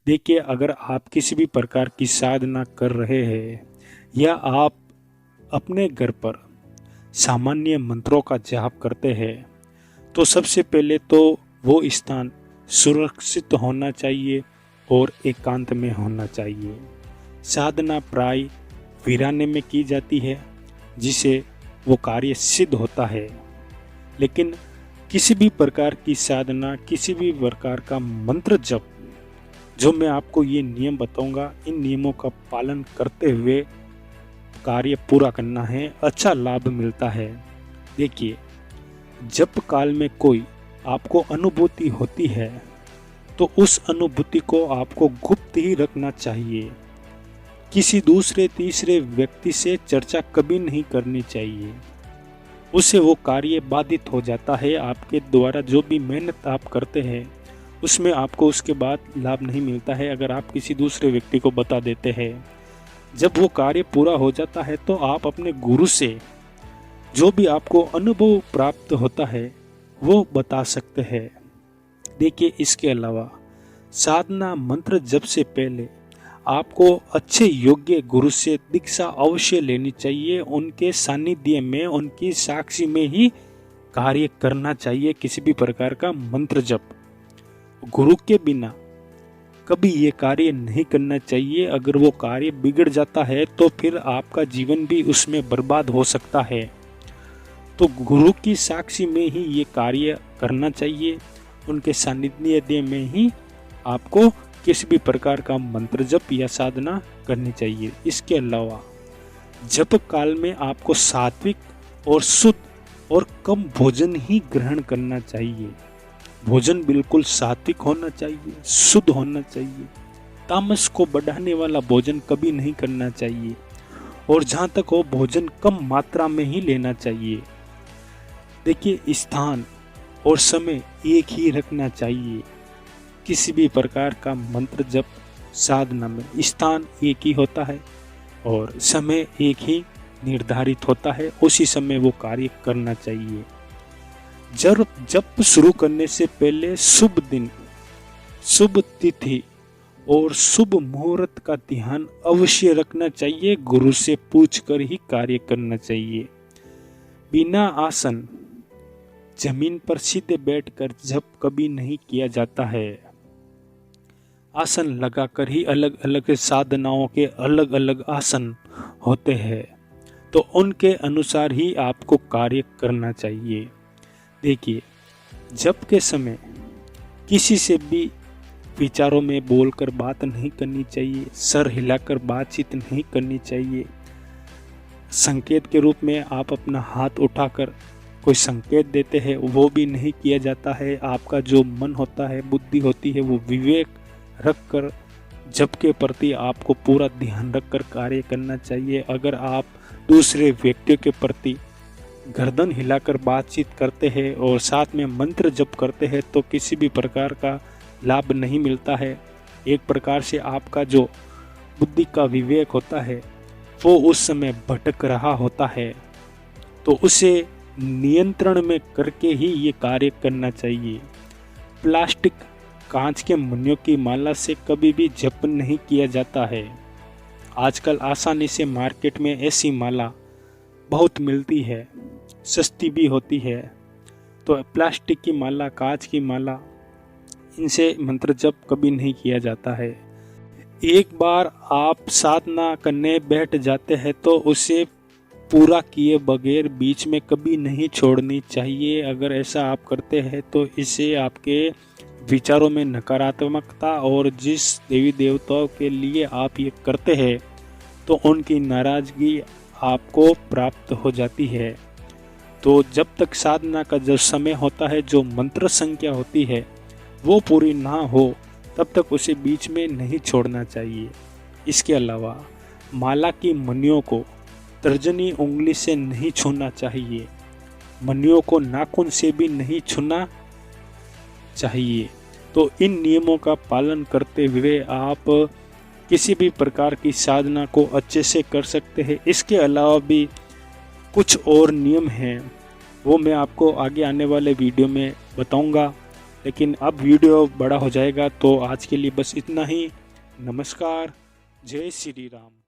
देखिए, अगर आप किसी भी प्रकार की साधना कर रहे हैं या आप अपने घर पर सामान्य मंत्रों का जाप करते हैं, तो सबसे पहले तो वो स्थान सुरक्षित होना चाहिए और एकांत में होना चाहिए। साधना प्राय वीराने में की जाती है, जिसे वो कार्य सिद्ध होता है। लेकिन किसी भी प्रकार की साधना, किसी भी प्रकार का मंत्र जप, जो मैं आपको ये नियम बताऊंगा, इन नियमों का पालन करते हुए कार्य पूरा करना है, अच्छा लाभ मिलता है। देखिए, जप काल में कोई आपको अनुभूति होती है तो उस अनुभूति को आपको गुप्त ही रखना चाहिए। किसी दूसरे तीसरे व्यक्ति से चर्चा कभी नहीं करनी चाहिए, उससे वो कार्य बाधित हो जाता है। आपके द्वारा जो भी मेहनत आप करते हैं उसमें आपको उसके बाद लाभ नहीं मिलता है अगर आप किसी दूसरे व्यक्ति को बता देते हैं। जब वो कार्य पूरा हो जाता है तो आप अपने गुरु से जो भी आपको अनुभव प्राप्त होता है वो बता सकते हैं। देखिए, इसके अलावा साधना मंत्र जप से पहले आपको अच्छे योग्य गुरु से दीक्षा अवश्य लेनी चाहिए। उनके सानिध्य में, उनकी साक्षी में ही कार्य करना चाहिए किसी भी प्रकार का मंत्र जप। गुरु के बिना कभी ये कार्य नहीं करना चाहिए। अगर वो कार्य बिगड़ जाता है तो फिर आपका जीवन भी उसमें बर्बाद हो सकता है। तो गुरु की साक्षी में ही ये कार्य करना चाहिए, उनके सानिध्य में ही आपको किसी भी प्रकार का मंत्र जप या साधना करनी चाहिए। इसके अलावा जप काल में आपको सात्विक और शुद्ध और कम भोजन ही ग्रहण करना चाहिए। भोजन बिल्कुल सात्विक होना चाहिए, शुद्ध होना चाहिए। तामस को बढ़ाने वाला भोजन कभी नहीं करना चाहिए, और जहाँ तक हो भोजन कम मात्रा में ही लेना चाहिए। देखिए, स्थान और समय एक ही रखना चाहिए। किसी भी प्रकार का मंत्र जप साधना में स्थान एक ही होता है और समय एक ही निर्धारित होता है, उसी समय वो कार्य करना चाहिए। जप शुरू करने से पहले शुभ दिन, शुभ तिथि और शुभ मुहूर्त का ध्यान अवश्य रखना चाहिए। गुरु से पूछकर ही कार्य करना चाहिए। बिना आसन, जमीन पर सीधे बैठकर जप कभी नहीं किया जाता है। आसन लगाकर ही अलग अलग साधनाओं के अलग अलग आसन होते हैं, तो उनके अनुसार ही आपको कार्य करना चाहिए। देखिए, जप के समय किसी से भी विचारों में बोलकर बात नहीं करनी चाहिए, सर हिलाकर बातचीत नहीं करनी चाहिए। संकेत के रूप में आप अपना हाथ उठाकर कोई संकेत देते हैं, वो भी नहीं किया जाता है। आपका जो मन होता है, बुद्धि होती है, वो विवेक रखकर जप के प्रति आपको पूरा ध्यान रखकर कार्य करना चाहिए। अगर आप दूसरे व्यक्तियों के प्रति गर्दन हिलाकर बातचीत करते हैं और साथ में मंत्र जप करते हैं तो किसी भी प्रकार का लाभ नहीं मिलता है। एक प्रकार से आपका जो बुद्धि का विवेक होता है वो उस समय भटक रहा होता है, तो उसे नियंत्रण में करके ही ये कार्य करना चाहिए। प्लास्टिक, कांच के मणियों की माला से कभी भी जप नहीं किया जाता है। आजकल आसानी से मार्केट में ऐसी माला बहुत मिलती है, सस्ती भी होती है। तो प्लास्टिक की माला, कांच की माला, इनसे मंत्र जप कभी नहीं किया जाता है। एक बार आप साधना करने बैठ जाते हैं तो उसे पूरा किए बगैर बीच में कभी नहीं छोड़नी चाहिए। अगर ऐसा आप करते हैं तो इससे आपके विचारों में नकारात्मकता और जिस देवी देवताओं के लिए आप ये करते हैं तो उनकी नाराजगी आपको प्राप्त हो जाती है। तो जब तक साधना का जो समय होता है, जो मंत्र संख्या होती है वो पूरी ना हो तब तक उसे बीच में नहीं छोड़ना चाहिए। इसके अलावा माला की मणियों को तर्जनी उंगली से नहीं छूना चाहिए। मणियों को नाखून से भी नहीं छूना चाहिए। तो इन नियमों का पालन करते हुए आप किसी भी प्रकार की साधना को अच्छे से कर सकते हैं। इसके अलावा भी कुछ और नियम हैं, वो मैं आपको आगे आने वाले वीडियो में बताऊंगा। लेकिन अब वीडियो बड़ा हो जाएगा, तो आज के लिए बस इतना ही। नमस्कार। जय श्री राम।